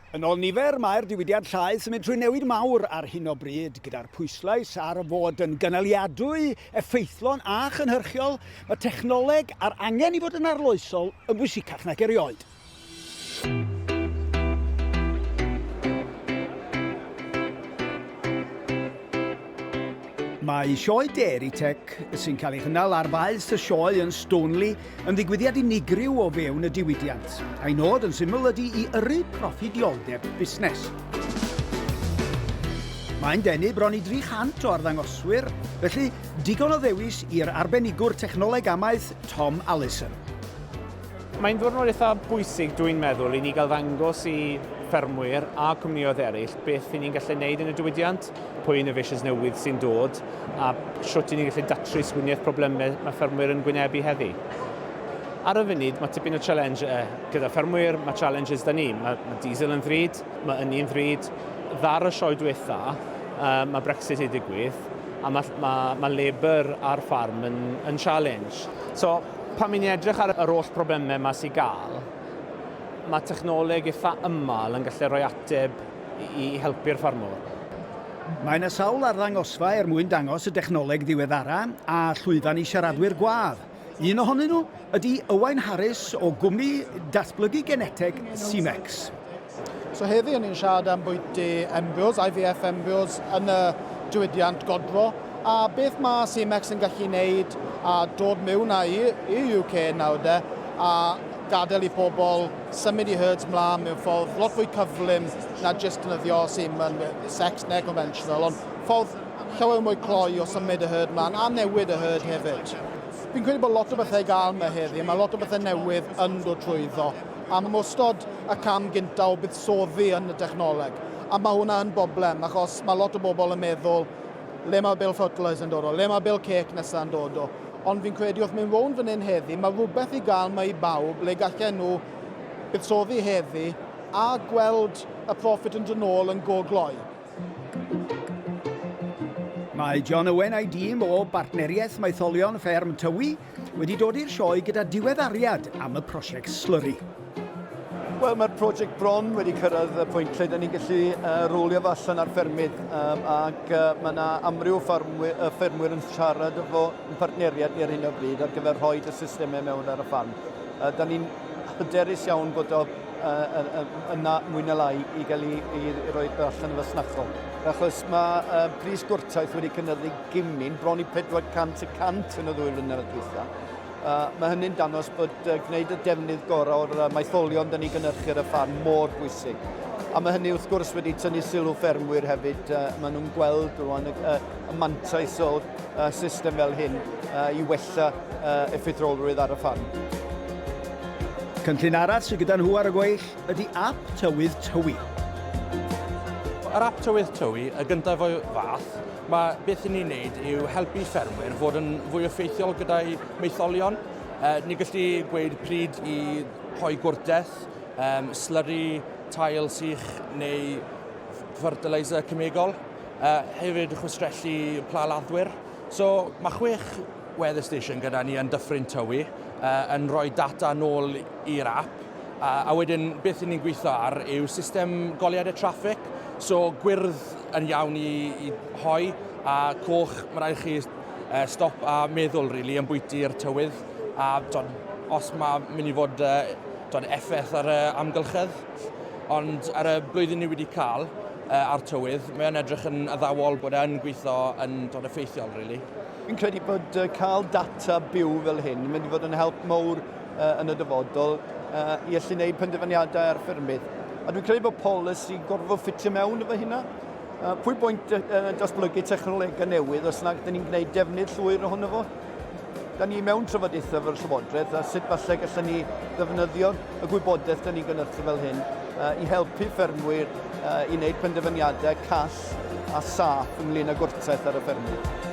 Yn ôl nifer, mae'r diwydiad llaeth yn mynd trwy newid mawr ar hyn o bryd, gyda'r pwyslais ar fod yn gynaliadwy, effeithlon a chynhyrchiol, mae technoleg a'r angen i fod yn arloesol yn bwysicach nag erioed. Mae sioe Dairy Tech sy'n cael ei chynnal ar faes y sioe yn Stoneley yn ddigwyddiad unigryw o fewn y diwydiant. A'i nod yn syml ydy i yrru proffidioldeb busnes. Mae'n denu bron i 300 o arddangoswyr, felly digon o ddewis i'r arbenigwr technoleg amaeth Tom Allison. Mae'n ddwrnod eitha bwysig, dwi'n meddwl, i ni gael ddangos i ffermwyr a cwmnioedd eraill beth i ni'n gallu gwneud yn y diwydiant, pwy innovations newydd sy'n dod, a siwt i ni'n gallu datrys gwiniaeth problemau mae ffermwyr yn gwynebu heddi. Ar y funud, mae tipyn o challenge gyda ffermwyr, mae challenges da ni. Mae diesel yn ddrud, mae ynni yn ddrud, ddar y sioe diwetha, mae Brexit i digwydd, a mae labour ar ffarm yn challenge. So, pan mi'n edrych ar yr holl problemau mae sy'n gael, mae technoleg eitha ymal yn gallu rhoi ateb i helpu'r ffarmwr. Mae yna sawl arddangosfa mwyn dangos y dechnoleg ddiweddara a llwyfan i siaradwyr gwadd. Un ohonyn nhw ydy Owain Harris o gwmni datblygu geneteg Cemex. So heddi ni'n siarad am bwyty embryos, IVF embryos yn y diwydiant godro. A beth mae Cemex yn gallu wneud a dod mewn i UK nawr a gadael i pobl symud i herds mlaen mewn ffordd lot fwy cyflym na jyst yn yddio semen sex neu conventional, ond ffordd llawer mwy cloi o symud y herd mlaen a newid y herd hefyd. Fi'n credu bod lot o bethau gael yma heddi, mae lot o bethau newydd yn dod trwyddo, a mae mostod y cam gyntaf o buddsoddi yn y technoleg. A mae hwnna yn boblem, achos mae lot o bobl yn meddwl le mae Bill Fertilizer yn dod o, le mae Bill Cake nesaf yn dod o. Ond fi'n credu wrth mynd rown fan hyn heddi, mae rhywbeth i gael mae i bawb le gallen nhw buddsoddi heddi a gweld y profit yn dod nôl yn gogloi. Mae John Owen a'i dîm o bartneriaeth maetholion fferm Tywi wedi dod i'r sioe gyda diweddariad am y prosiect slurry. Wel, mae'r prosiect bron wedi cyrraedd y pwynt lle da ni'n gallu rwlio fo allan ar ffermydd ac mae yna amryw ffermwyr yn siarad efo partneriad ni ar hyn o bryd ar gyfer rhoi y systemau mewn ar y ffarm. Da ni'n hyderus iawn bod o yna mwy na lai i gael i roi allan y fasnachol. Achos mae pris gwrtaeth wedi cynyddu gymyn, bron i 400% yn y ddwy flynedd diwethaf. Mae hynny'n danos bod gwneud y defnydd gorau o'r maetholion da ni gynhyrchu ar y ffarm mor bwysig. A mae hynny wrth gwrs wedi tynnu sylw ffermwyr hefyd. Maen nhw'n gweld rwan y mantais o system fel hyn i wella effeithrolrwydd ar y ffarm. Cynllun arall sydd gyda nhw ar y gweill ydy ap tywydd Tywi. Yr ap tywydd Tywi, y gyntaf o'i fath, beth i ni'n wneud yw helpu ffermwyr fod yn fwy effeithiol gyda'i meitholion. Ni'n gallu gweud pryd i rhoi gwrtaeth, slurry, tail sych neu fertilizer cymegol, hefyd chwistrellu pla laddwyr. So mae 6 weather station gyda ni yn Dyffryn Tywi yn rhoi data nôl i'r ap. A wedyn beth i ni'n gweithio ar yw system goliadau traffig. So gwyrdd yn iawn i hoi a coch, mae rhaid chi stop a meddwl really, yn bwyty'r tywydd. A os mae mynd i fod effaith ar amgylchedd. Ond ar y blwyddyn ni wedi cael ar tywydd, mae o'n edrych yn addawol bod e'n gweithio yn effeithiol. Really. Fi'n credu bod cael data byw fel hyn yn mynd i fod yn help mawr yn y dyfodol i allu gwneud penderfyniadau ar ffermydd. A dwi'n credu bod polisi gorfod ffitio mewn efo hynna. Pwy bwynt datblygu technolegau newydd os nag da ni'n gwneud defnydd llwyr ohono fo? Da ni mewn trafodaethau efo'r Llywodraeth a sut falle gallen ni ddefnyddio y gwybodaeth da ni'n gynhyrchu fel hyn i helpu ffermwyr i wneud penderfyniadau call a saff ynglyn â gwrtaeth ar y ffermydd.